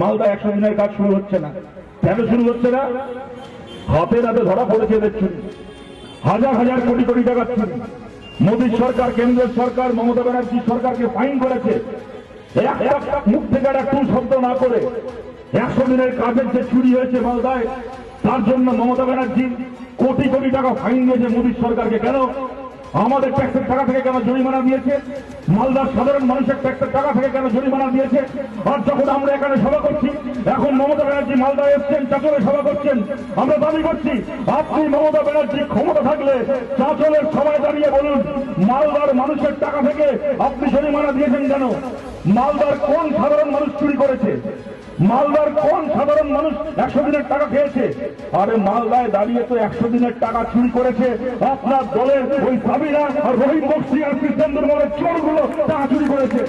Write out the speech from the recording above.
মালদা 100 দিনের কাজ শুরু হচ্ছে না। কেন শুরু হচ্ছে না? হাতে নাতে ধরা পড়েছে এদের চুরি, হাজার হাজার কোটি কোটি টাকা চুরি। মোদী সরকার, কেন্দ্রের সরকার, মমতা ব্যানার্জি সরকারকে ফাইন করেছে। মুখ থেকে একটু শব্দ না করে 100 দিনের কাজের যে চুরি হয়েছে মালদায়, তার জন্য মমতা ব্যানার্জি কোটি কোটি টাকা ফাইন দিয়েছে মোদী সরকারকে। কেন? আমাদের ট্যাক্সের টাকা থেকে কেন জরিমানা দিয়েছে? মালদার সাধারণ মানুষের ট্যাক্সের টাকা থেকে কেন জরিমানা দিয়েছে? আর যখন আমরা এখানে সভা করছি, এখন মমতা ব্যানার্জি মালদা এসছেন, চাঁচলে সভা করছেন, আমরা দাবি করছি আপনি মমতা ব্যানার্জি ক্ষমতা থাকলে চাঁচলের সভায় দাঁড়িয়ে বলুন, মালদার মানুষের টাকা থেকে আপনি জরিমানা দিয়েছেন কেন? মালদার কোন সাধারণ মানুষ চুরি করেছে? মালদার কোন সাধারণ মানুষ 100 দিনের টাকা খেয়েছে? আরে মালদায় দাঁড়িয়ে তো 100 দিনের টাকা চুরি করেছে আপনার দলের ওই সাবিনা আর রহিম বক্সি আর কৃষ্ণেন্দুর চোরগুলো টাকা চুরি করেছে।